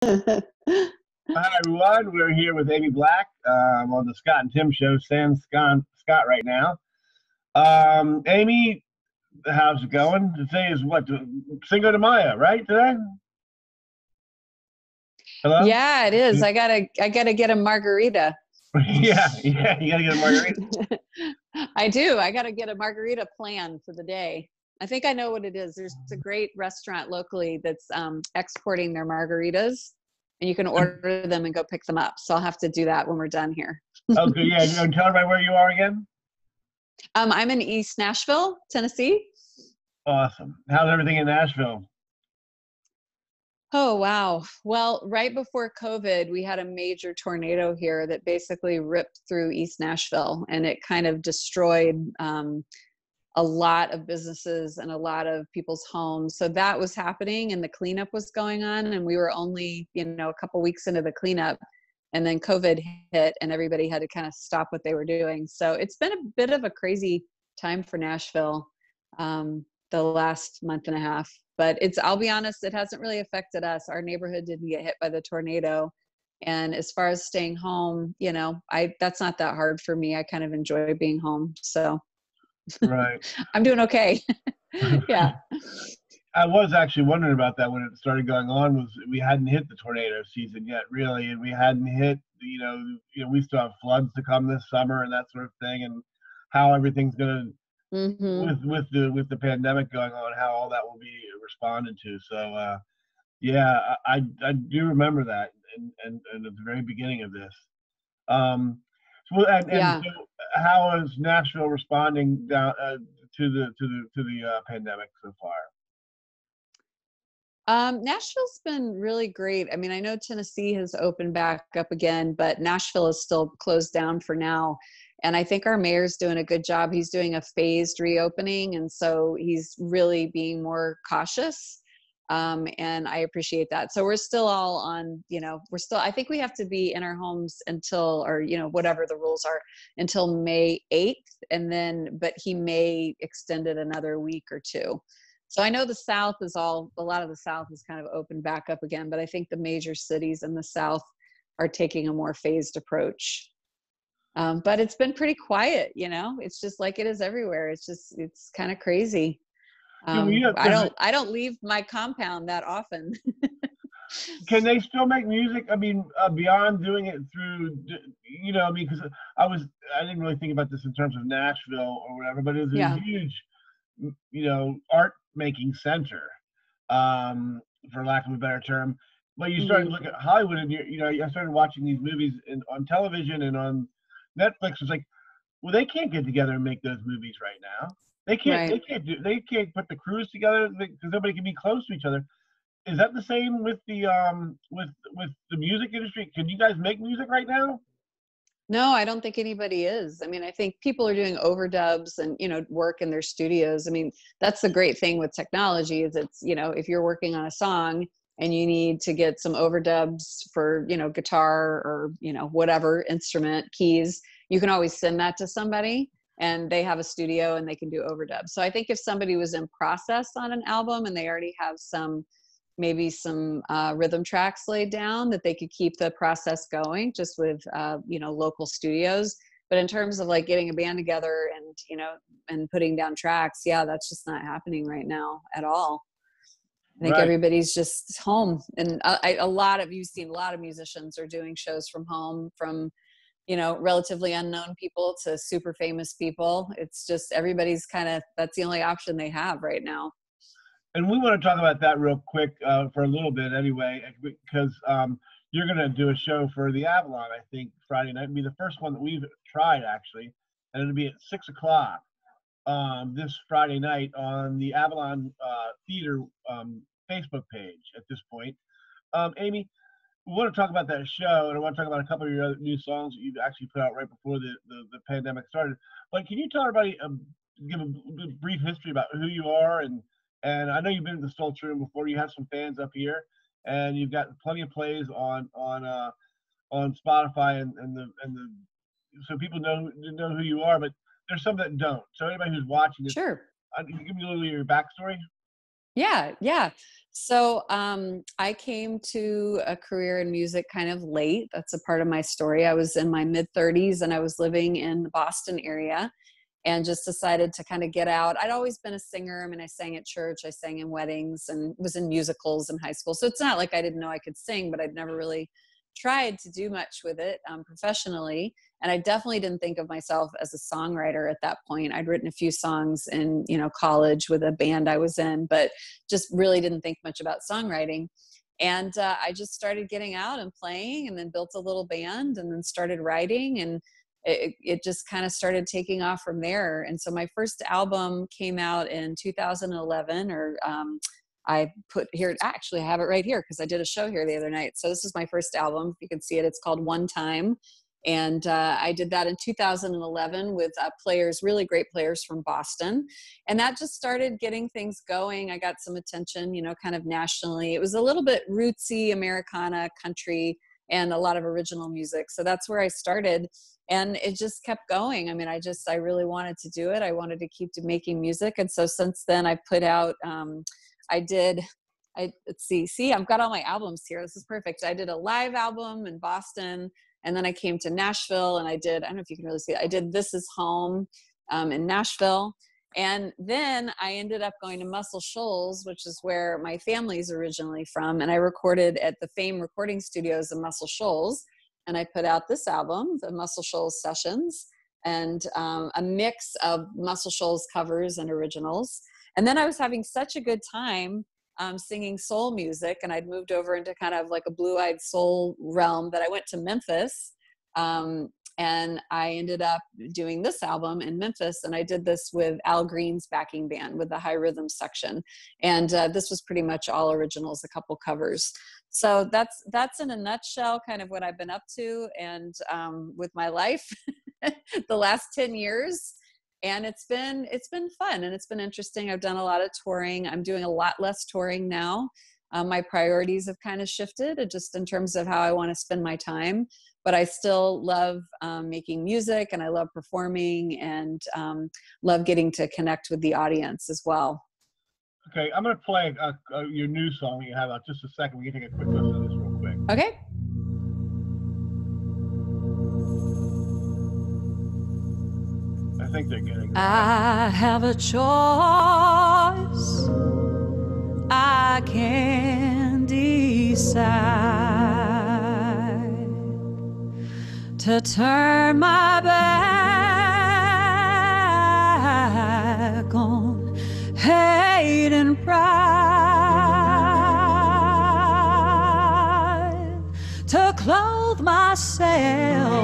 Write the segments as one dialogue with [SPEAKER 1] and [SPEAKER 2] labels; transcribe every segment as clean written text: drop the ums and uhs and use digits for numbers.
[SPEAKER 1] Hi everyone, we're here with Amy Black. On the Scott and Tim show. Sans Scott right now. Amy, how's it going? Today is what, Cinco de Mayo, right? Today? Hello?
[SPEAKER 2] Yeah, it is. I gotta get a margarita.
[SPEAKER 1] Yeah, you gotta get a margarita.
[SPEAKER 2] I do. I gotta get a margarita plan for the day. I think I know what it is. There's a great restaurant locally that's exporting their margaritas, and you can order them and go pick them up. So I'll have to do that when we're done here.
[SPEAKER 1] Okay, yeah, you know, tell everybody where you are again.
[SPEAKER 2] I'm in East Nashville, Tennessee.
[SPEAKER 1] Awesome. How's everything in Nashville?
[SPEAKER 2] Oh, wow. Well, right before COVID, we had a major tornado here that basically ripped through East Nashville, and it kind of destroyed a lot of businesses and a lot of people's homes. So that was happening and the cleanup was going on. And we were only, a couple weeks into the cleanup. And then COVID hit and everybody had to kind of stop what they were doing. So it's been a bit of a crazy time for Nashville the last month and a half. But I'll be honest, it hasn't really affected us. Our neighborhood didn't get hit by the tornado. And as far as staying home, that's not that hard for me. I kind of enjoy being home. So
[SPEAKER 1] Right.
[SPEAKER 2] I'm doing okay. Yeah.
[SPEAKER 1] I was actually wondering about that when it started going on. Was we hadn't hit the tornado season yet, really, and we hadn't hit. We still have floods to come this summer and that sort of thing, and how everything's gonna
[SPEAKER 2] Hmm.
[SPEAKER 1] with the pandemic going on, how all that will be responded to. So, yeah, I do remember that, and at the very beginning of this. Um, and
[SPEAKER 2] Yeah.
[SPEAKER 1] so, how is Nashville responding down to the pandemic so far?
[SPEAKER 2] Nashville's been really great. I mean, I know Tennessee has opened back up again, but Nashville is still closed down for now. And I think our mayor's doing a good job. He's doing a phased reopening. And so he's really being more cautious. And I appreciate that. So we're still all on, I think we have to be in our homes until, or, whatever the rules are, until May 8th. And then, but he may extend it another week or two. So I know the South a lot of the South is kind of opened back up again, but I think the major cities in the South are taking a more phased approach. But it's been pretty quiet, it's just like it is everywhere. It's kind of crazy.
[SPEAKER 1] Yeah, well, yeah,
[SPEAKER 2] I don't leave my compound that often.
[SPEAKER 1] can they still make music? I mean, beyond doing it through, I mean, because I didn't really think about this in terms of Nashville or whatever, but it was a
[SPEAKER 2] Yeah.
[SPEAKER 1] huge, art making center, for lack of a better term. But you started to
[SPEAKER 2] Hmm.
[SPEAKER 1] look at Hollywood, and I started watching these movies on television and on Netflix. It's like, well, they can't get together and make those movies right now. They can't. They
[SPEAKER 2] Right.
[SPEAKER 1] can't do. They can't put the crews together because nobody can be close to each other. Is that the same with the music industry? Can you guys make music right now?
[SPEAKER 2] No, I don't think anybody is. I mean, I think people are doing overdubs and, work in their studios. I mean, that's the great thing with technology is if you're working on a song and you need to get some overdubs for, guitar or, whatever instrument, keys, you can always send that to somebody and they have a studio and they can do overdubs. So I think if somebody was in process on an album and they already have maybe some rhythm tracks laid down that they could keep the process going just with local studios. But in terms of like getting a band together and and putting down tracks, yeah, that's just not happening right now at all. I think
[SPEAKER 1] Right.
[SPEAKER 2] everybody's just home, and you've seen a lot of musicians are doing shows from home, from relatively unknown people to super famous people. It's just everybody's that's the only option they have right now.
[SPEAKER 1] And we want to talk about that real quick, for a little bit anyway, because you're going to do a show for the Avalon, I think, Friday night. It'll be the first one that we've tried, actually. And it'll be at 6 o'clock, this Friday night on the Avalon Theater Facebook page at this point. Amy, we want to talk about that show, and I want to talk about a couple of your other new songs that you've actually put out right before the pandemic started. But can you tell everybody, give a brief history about who you are, and I know you've been in the Stoltz Room before. You have some fans up here, and you've got plenty of plays on Spotify and the so people know who you are. But there's some that don't. So anybody who's watching this,
[SPEAKER 2] Sure.
[SPEAKER 1] can you give me a little of your backstory?
[SPEAKER 2] Yeah, yeah. So I came to a career in music kind of late. That's a part of my story. I was in my mid 30s and I was living in the Boston area and just decided to kind of get out. I'd always been a singer. I mean, I sang at church, I sang in weddings, and was in musicals in high school. So it's not like I didn't know I could sing, but I'd never really tried to do much with it professionally. And I definitely didn't think of myself as a songwriter at that point. I'd written a few songs in, college with a band I was in, but just really didn't think much about songwriting. And I just started getting out and playing, and then built a little band, and then started writing, and it just kind of started taking off from there. And so my first album came out in 2011, or I put here, actually I have it right here because I did a show here the other night. So this is my first album. If you can see it, it's called One Time. And I did that in 2011 with players, really great players from Boston. And that just started getting things going. I got some attention, kind of nationally. It was a little bit rootsy, Americana, country, and a lot of original music. So that's where I started. And it just kept going. I mean, I really wanted to do it. I wanted to keep making music. And so since then I put out, let's see, I've got all my albums here. This is perfect. I did a live album in Boston, and then I came to Nashville and I don't know if you can really see it. I did This Is Home in Nashville. And then I ended up going to Muscle Shoals, which is where my family's originally from. And I recorded at the Fame Recording Studios in Muscle Shoals. And I put out this album, the Muscle Shoals Sessions, and a mix of Muscle Shoals covers and originals. And then I was having such a good time singing soul music, and I'd moved over into kind of like a blue-eyed soul realm, that I went to Memphis. And I ended up doing this album in Memphis, and I did this with Al Green's backing band with the high rhythm section. And this was pretty much all originals, a couple covers. So that's in a nutshell kind of what I've been up to, and with my life the last 10 years. And it's been fun, and it's been interesting. I've done a lot of touring. I'm doing a lot less touring now. My priorities have kind of shifted just in terms of how I want to spend my time. But I still love making music, and I love performing, and love getting to connect with the audience as well.
[SPEAKER 1] Okay, I'm going to play your new song that you have out just a second. We can take a quick listen to this real quick.
[SPEAKER 2] Okay.
[SPEAKER 1] I think they're getting it.
[SPEAKER 3] I have a choice. I can decide to turn my back on hate and pride, to clothe myself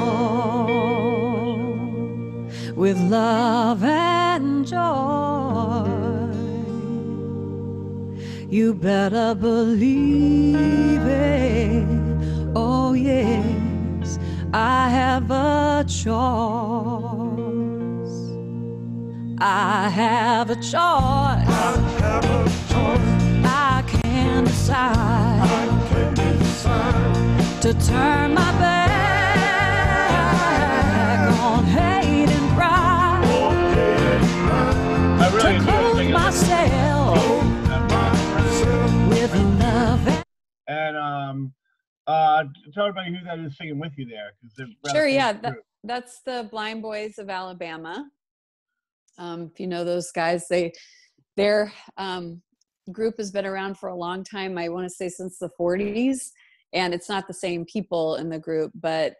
[SPEAKER 3] with love and joy. You better believe it. Oh yes, I have a choice. I have a choice.
[SPEAKER 4] I have a choice.
[SPEAKER 3] I can decide.
[SPEAKER 4] I can decide
[SPEAKER 3] to turn my back on hate and pride.
[SPEAKER 1] I really
[SPEAKER 3] To clothe myself with love
[SPEAKER 1] and tell everybody who that is singing with you there.
[SPEAKER 2] Sure, yeah. That's the Blind Boys of Alabama. If you know those guys, their group has been around for a long time. I want to say since the 40s. And it's not the same people in the group, but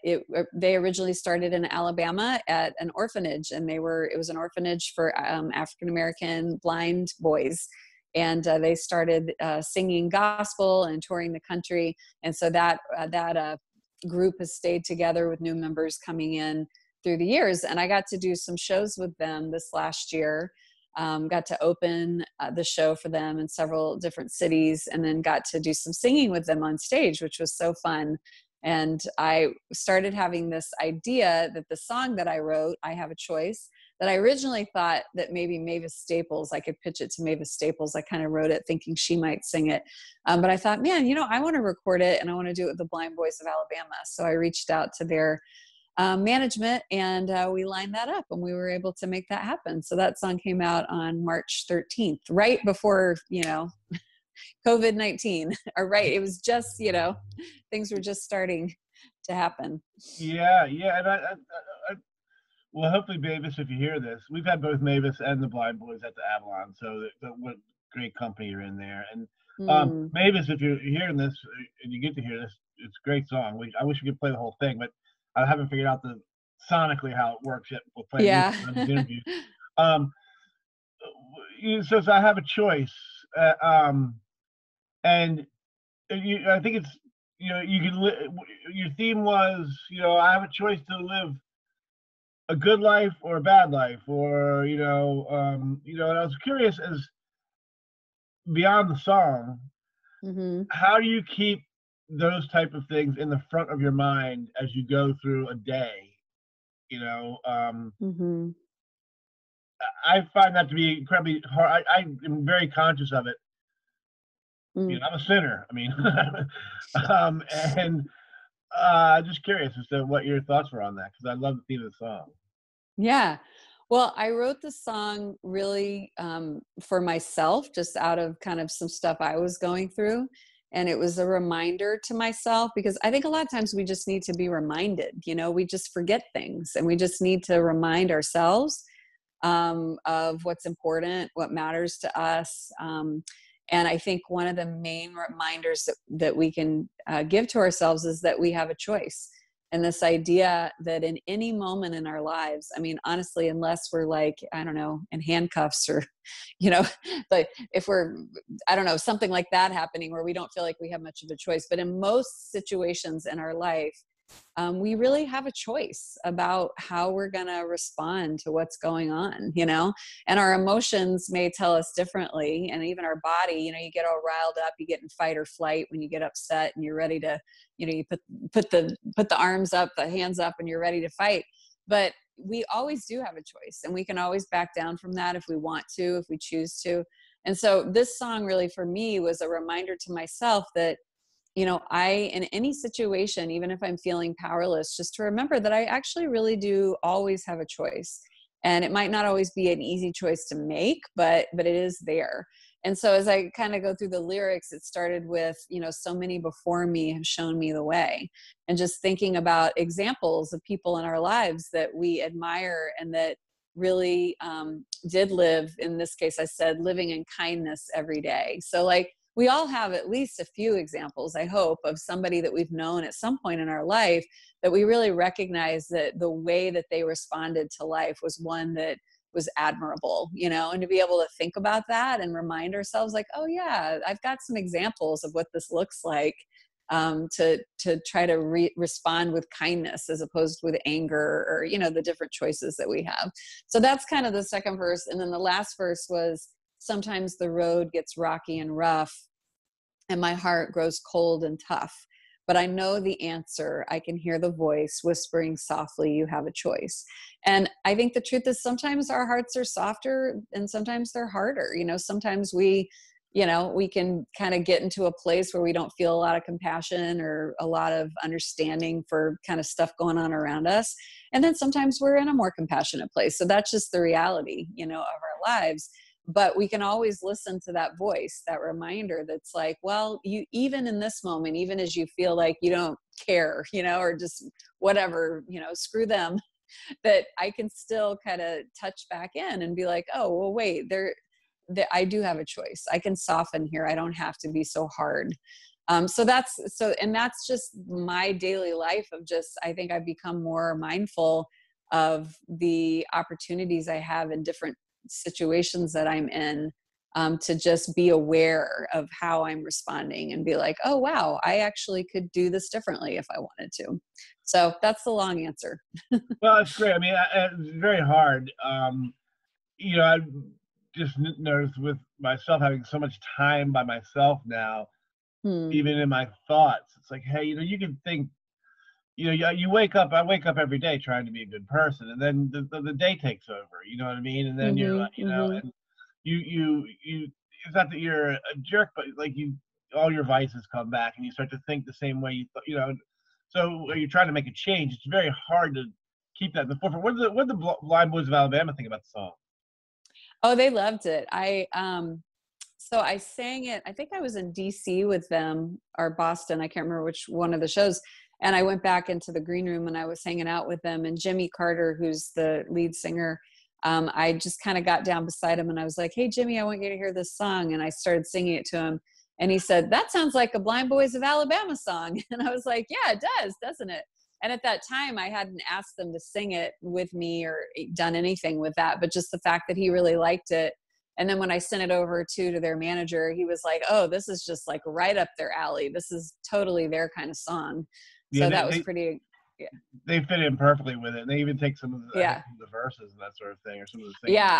[SPEAKER 2] they originally started in Alabama at an orphanage, and it was an orphanage for African-American blind boys. And they started singing gospel and touring the country. And so that group has stayed together with new members coming in through the years. And I got to do some shows with them this last year. Got to open the show for them in several different cities, and then got to do some singing with them on stage, which was so fun. And I started having this idea that the song that I wrote, I Have a Choice, that I originally thought that maybe Mavis Staples, I could pitch it to Mavis Staples. I kind of wrote it thinking she might sing it. But I thought, man, I want to record it, and I want to do it with the Blind Boys of Alabama. So I reached out to their management, and we lined that up, and we were able to make that happen. So that song came out on March 13th, right before, COVID-19, or right. It was just, things were just starting to happen.
[SPEAKER 1] Yeah, yeah, and I well, hopefully, Mavis, if you hear this, we've had both Mavis and the Blind Boys at the Avalon, so what great company you're in there. And
[SPEAKER 2] Mm,
[SPEAKER 1] Mavis, if you're hearing this and you get to hear this, it's a great song. I wish we could play the whole thing, but I haven't figured out the sonically how it works yet. We'll play music
[SPEAKER 2] yeah.
[SPEAKER 1] on these interviews. Um, so I have a choice, and I think it's you can your theme was I have a choice to live a good life or a bad life, or and I was curious, as beyond the song,
[SPEAKER 2] Hmm.
[SPEAKER 1] how do you keep those type of things in the front of your mind as you go through a day? you know um
[SPEAKER 2] Hmm.
[SPEAKER 1] I find that to be incredibly hard. I am very conscious of it.
[SPEAKER 2] Mm.
[SPEAKER 1] I'm a sinner, I mean. And just curious as to what your thoughts were on that, because I love the theme of the song.
[SPEAKER 2] Yeah. Well, I wrote the song really for myself, just out of kind of some stuff I was going through. And it was a reminder to myself, because I think a lot of times we just need to be reminded, we just forget things, and we just need to remind ourselves of what's important, what matters to us. And I think one of the main reminders that we can give to ourselves is that we have a choice. And this idea that in any moment in our lives, I mean, honestly, unless we're like, I don't know, in handcuffs, or, like if we're, I don't know, something like that happening where we don't feel like we have much of a choice. But in most situations in our life, we really have a choice about how we're going to respond to what's going on, and our emotions may tell us differently. And even our body, you get all riled up, you get in fight or flight when you get upset, and you're ready to, you put the arms up, the hands up, and you're ready to fight. But we always do have a choice, and we can always back down from that if we want to, if we choose to. And so this song really for me was a reminder to myself that in any situation, even if I'm feeling powerless, just to remember that I actually really do always have a choice. And it might not always be an easy choice to make, but it is there. And so as I kind of go through the lyrics, it started with, so many before me have shown me the way. And just thinking about examples of people in our lives that we admire and that really did live, in this case, I said, living in kindness every day. So like, we all have at least a few examples, I hope, of somebody that we've known at some point in our life that we really recognize that the way that they responded to life was one that was admirable, and to be able to think about that and remind ourselves like, oh yeah, I've got some examples of what this looks like, to try to respond with kindness as opposed with anger, or, the different choices that we have. So that's kind of the second verse. And then the last verse was, sometimes the road gets rocky and rough, and my heart grows cold and tough. But I know the answer. I can hear the voice whispering softly, you have a choice. And I think the truth is sometimes our hearts are softer and sometimes they're harder. Sometimes we can kind of get into a place where we don't feel a lot of compassion or a lot of understanding for kind of stuff going on around us. And then sometimes we're in a more compassionate place. So that's just the reality, of our lives. But we can always listen to that voice, that reminder that's like, well, you, even in this moment, even as you feel like you don't care, or just whatever, screw them, that I can still kind of touch back in and be like, oh, well, wait, I do have a choice. I can soften here. I don't have to be so hard. And that's just my daily life of just, I think I've become more mindful of the opportunities I have in different situations that I'm in, to just be aware of how I'm responding and be like, oh, wow, I actually could do this differently if I wanted to. So that's the long answer.
[SPEAKER 1] Well, it's great. I mean, it's very hard. I just noticed with myself having so much time by myself now,
[SPEAKER 2] Hmm.
[SPEAKER 1] even in my thoughts, it's like, hey, you can think, you wake up. I wake up every day trying to be a good person, and then the day takes over. You know what I mean? And then you're
[SPEAKER 2] Mm-hmm,
[SPEAKER 1] like,
[SPEAKER 2] mm-hmm.
[SPEAKER 1] and you. It's not that you're a jerk, but like all your vices come back, and you start to think the same way you thought. So you're trying to make a change. It's very hard to keep that in the forefront. What did the Blind Boys of Alabama think about the song?
[SPEAKER 2] Oh, they loved it. So I sang it, I think I was in DC with them, or Boston, I can't remember which one of the shows. And I went back into the green room and I was hanging out with them, and Jimmy Carter, who's the lead singer, I just kind of got down beside him and I was like, "Hey Jimmy, I want you to hear this song." And I started singing it to him. And he said, "That sounds like a Blind Boys of Alabama song." And I was like, "Yeah, it does, doesn't it?" And at that time, I hadn't asked them to sing it with me or done anything with that, but just the fact that he really liked it. And then when I sent it over to their manager, he was like, "Oh, this is just like right up their alley. This is totally their kind of song."
[SPEAKER 1] Yeah,
[SPEAKER 2] So that was pretty, yeah.
[SPEAKER 1] they fit in perfectly with it. And they even take some of the, I
[SPEAKER 2] Yeah.
[SPEAKER 1] think, some of the verses and that sort of thing, or some of the things.
[SPEAKER 2] Yeah,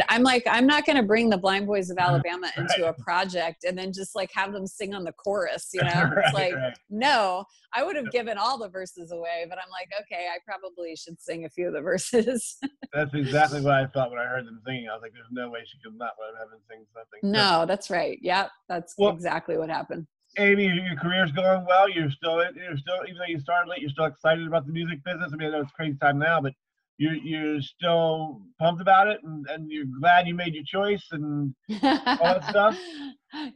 [SPEAKER 2] I'm like, I'm not going to bring the Blind Boys of Alabama into
[SPEAKER 1] Right.
[SPEAKER 2] a project and then just like have them sing on the chorus, you know?
[SPEAKER 1] Right,
[SPEAKER 2] It's like,
[SPEAKER 1] right.
[SPEAKER 2] no, I would have given all the verses away, but I'm like, okay, I probably should sing a few of the verses.
[SPEAKER 1] That's exactly what I thought when I heard them singing. I was like, "There's no way she could not let him sing something." So,
[SPEAKER 2] No, that's right. Yep, that's
[SPEAKER 1] well,
[SPEAKER 2] exactly what happened.
[SPEAKER 1] Amy, your career's going well. You're still, even though you started late, you're still excited about the music business. I mean, I know it's crazy time now, but you're still pumped about it, and you're glad you made your choice and all that stuff.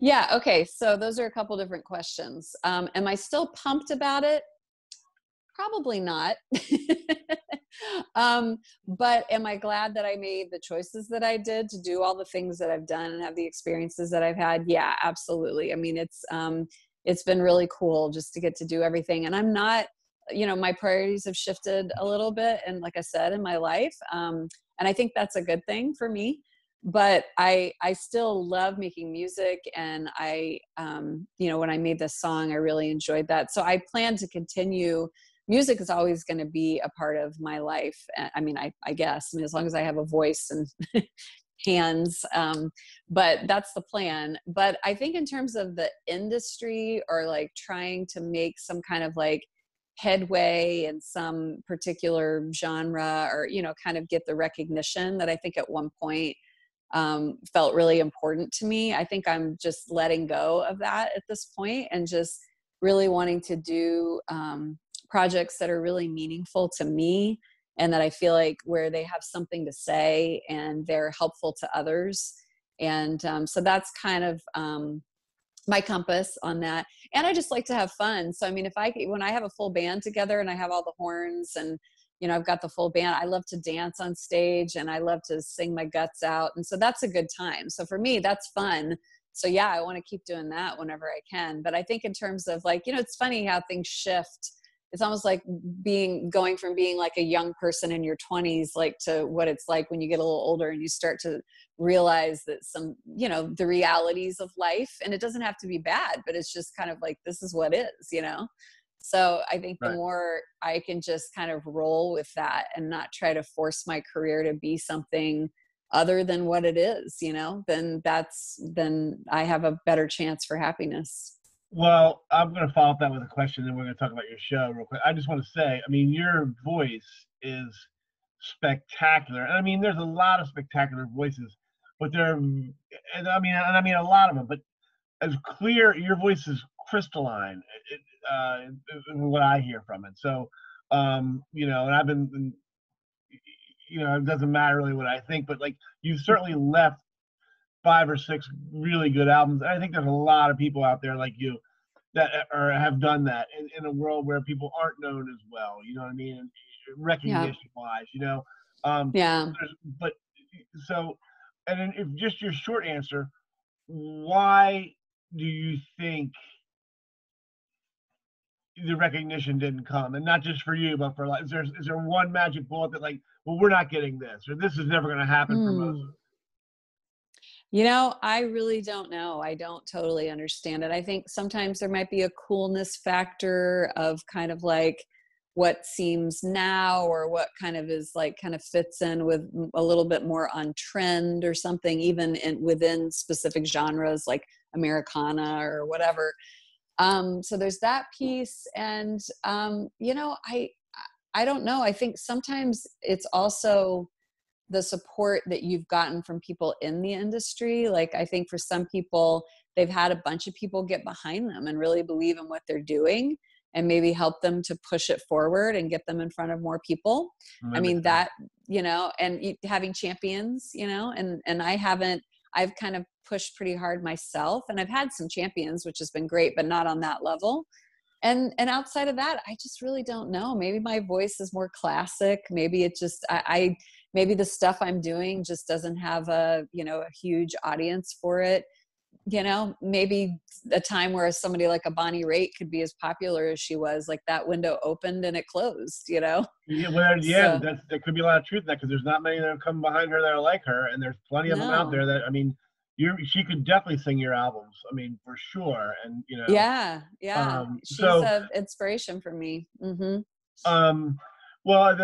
[SPEAKER 2] Yeah, okay, so those are a couple different questions. Am I still pumped about it? Probably not. But am I glad that I made the choices that I did to do all the things that I've done and have the experiences that I've had? Yeah, absolutely. I mean, it's been really cool just to get to do everything. And I'm not, my priorities have shifted a little bit. And like I said, in my life, and I think that's a good thing for me. But I still love making music, and when I made this song, I really enjoyed that. So I plan to continue. Music is always going to be a part of my life. I mean, I guess, as long as I have a voice and hands, but that's the plan. But I think in terms of the industry, or like trying to make some kind of like headway in some particular genre, or, kind of get the recognition that I think at one point felt really important to me. I think I'm just letting go of that at this point and just really wanting to do projects that are really meaningful to me, and that I feel like where they have something to say and they're helpful to others. And so that's kind of my compass on that. And I just like to have fun. So, I mean, when I have a full band together and I have all the horns and, I've got the full band, I love to dance on stage and I love to sing my guts out. And so that's a good time. So for me, that's fun. So yeah, I want to keep doing that whenever I can. But I think in terms of like, it's funny how things shift. It's almost like going from being like a young person in your 20s, like to what it's like when you get a little older and you start to realize that some, the realities of life, and it doesn't have to be bad, but it's just kind of like, this is what is. So I think the
[SPEAKER 1] Right.
[SPEAKER 2] more I can just kind of roll with that and not try to force my career to be something other than what it is, then I have a better chance for happiness.
[SPEAKER 1] Well, I'm going to follow up that with a question, then we're going to talk about your show real quick. I just want to say, I mean, your voice is spectacular. And I mean, there's a lot of spectacular voices, but I mean a lot of them, but as clear, your voice is crystalline, what I hear from it. So, and I've been, it doesn't matter really what I think, but like, you've certainly left 5 or 6 really good albums. And I think there's a lot of people out there like you that have done that in a world where people aren't known as well. You know what I mean? And recognition wise,
[SPEAKER 2] Yeah.
[SPEAKER 1] But so, and then if just your short answer, why do you think the recognition didn't come? And not just for you, but for like, is there one magic bullet that like, well, we're not getting this, or this is never going to happen for most of us?
[SPEAKER 2] I really don't know. I don't totally understand it. I think sometimes there might be a coolness factor of kind of like what seems now, or what kind of is like kind of fits in with a little bit more on trend or something, even within specific genres like Americana or whatever. So there's that piece. And, I don't know. I think sometimes it's also the support that you've gotten from people in the industry. Like, I think for some people, they've had a bunch of people get behind them and really believe in what they're doing. and maybe help them to push it forward and get them in front of more people. I mean, that, you know, and having champions, you know, and I've kind of pushed pretty hard myself, and I've had some champions, which has been great, but not on that level. And outside of that, I just really don't know. Maybe my voice is more classic. Maybe it just, maybe the stuff I'm doing just doesn't have a, you know, a huge audience for it. You know, maybe a time where somebody like a Bonnie Raitt could be as popular as she was, like that window opened and it closed, you know?
[SPEAKER 1] Yeah, well, yeah, there could be a lot of truth in that, because there's not many that have come behind her that are like her, and there's plenty of them out there that, I mean, she could definitely sing your albums. I mean, for sure. And, you know.
[SPEAKER 2] Yeah. She's an inspiration for me.
[SPEAKER 1] Well,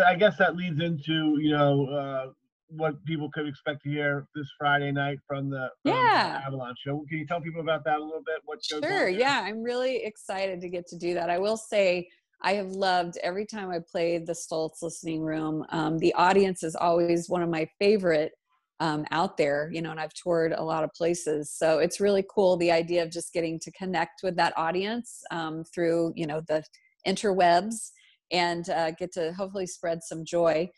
[SPEAKER 1] I guess that leads into, you know, what people could expect to hear this Friday night from the Avalon show. Can you tell people about that a little bit?
[SPEAKER 2] Sure. Yeah, I'm really excited to get to do that. I will say I have loved every time I played the Stoltz Listening Room. The audience is always one of my favorite out there, you know, and I've toured a lot of places. So it's really cool, the idea of just getting to connect with that audience through, you know, the interwebs, and get to hopefully spread some joy.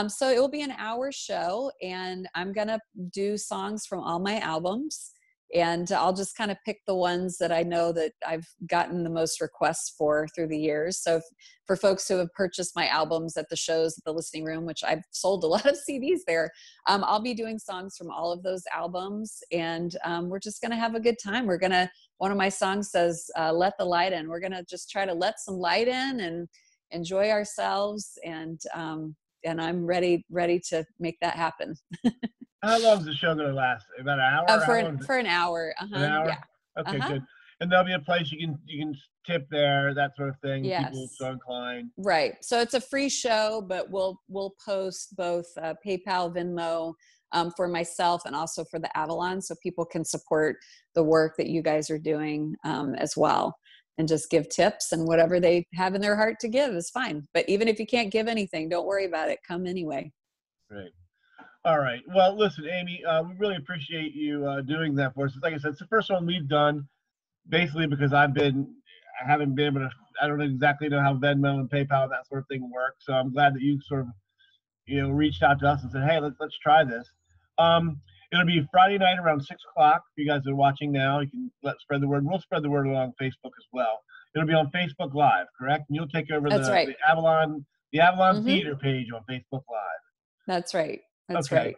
[SPEAKER 2] So it will be an hour show, and I'm going to do songs from all my albums, and I'll just kind of pick the ones that I know that I've gotten the most requests for through the years. So for folks who have purchased my albums at the shows at the Listening Room, which I've sold a lot of CDs there, I'll be doing songs from all of those albums, and we're just going to have a good time. One of my songs says, let the light in. We're going to just try to let some light in and enjoy ourselves, and I'm ready to make that happen.
[SPEAKER 1] How long is the show going to last? About an hour?
[SPEAKER 2] For an hour.
[SPEAKER 1] An hour? Yeah. Okay, good. And there'll be a place you can tip there, that sort of thing.
[SPEAKER 2] Yes.
[SPEAKER 1] People so inclined.
[SPEAKER 2] Right. So it's a free show, but we'll post both PayPal, Venmo for myself, and also for the Avalon, so people can support the work that you guys are doing as well. And just give tips, and whatever they have in their heart to give is fine. But even if you can't give anything, don't worry about it. Come anyway.
[SPEAKER 1] Great. All right. Well, listen, Amy, we really appreciate you doing that for us. Like I said, it's the first one we've done, basically because I haven't been able to, I don't exactly know how Venmo and PayPal and that sort of thing work. So I'm glad that you sort of, you know, reached out to us and said, hey, let's try this. It'll be Friday night around 6 o'clock. If you guys are watching now, you can spread the word. We'll spread the word along Facebook as well. It'll be on Facebook Live, correct? And you'll take over the Avalon Theater page on Facebook Live.
[SPEAKER 2] That's right. That's right.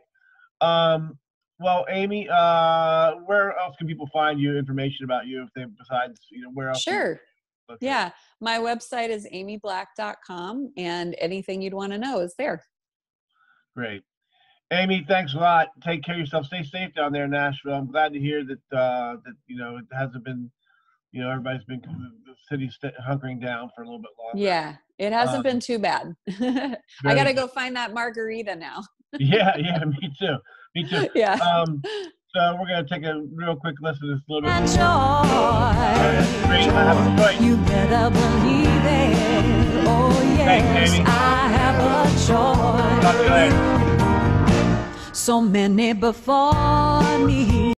[SPEAKER 1] Well, Amy, where else can people find you, information about you, besides, you know, where else?
[SPEAKER 2] Sure. Yeah. My website is amyblack.com, and anything you'd want to know is there. Great.
[SPEAKER 1] Amy, thanks a lot. Take care of yourself. Stay safe down there in Nashville. I'm glad to hear that that, you know, it hasn't been, you know, everybody's been, the city's hunkering down for a little bit longer.
[SPEAKER 2] Yeah, it hasn't been too bad. I got to go find that margarita now.
[SPEAKER 1] Yeah, me too.
[SPEAKER 2] Yeah.
[SPEAKER 1] So we're going to take a real quick listen to this little bit.
[SPEAKER 3] You better believe it. Oh, yes.
[SPEAKER 1] Thanks,
[SPEAKER 3] I have a choice.
[SPEAKER 1] Talk to you later.
[SPEAKER 3] So many before me.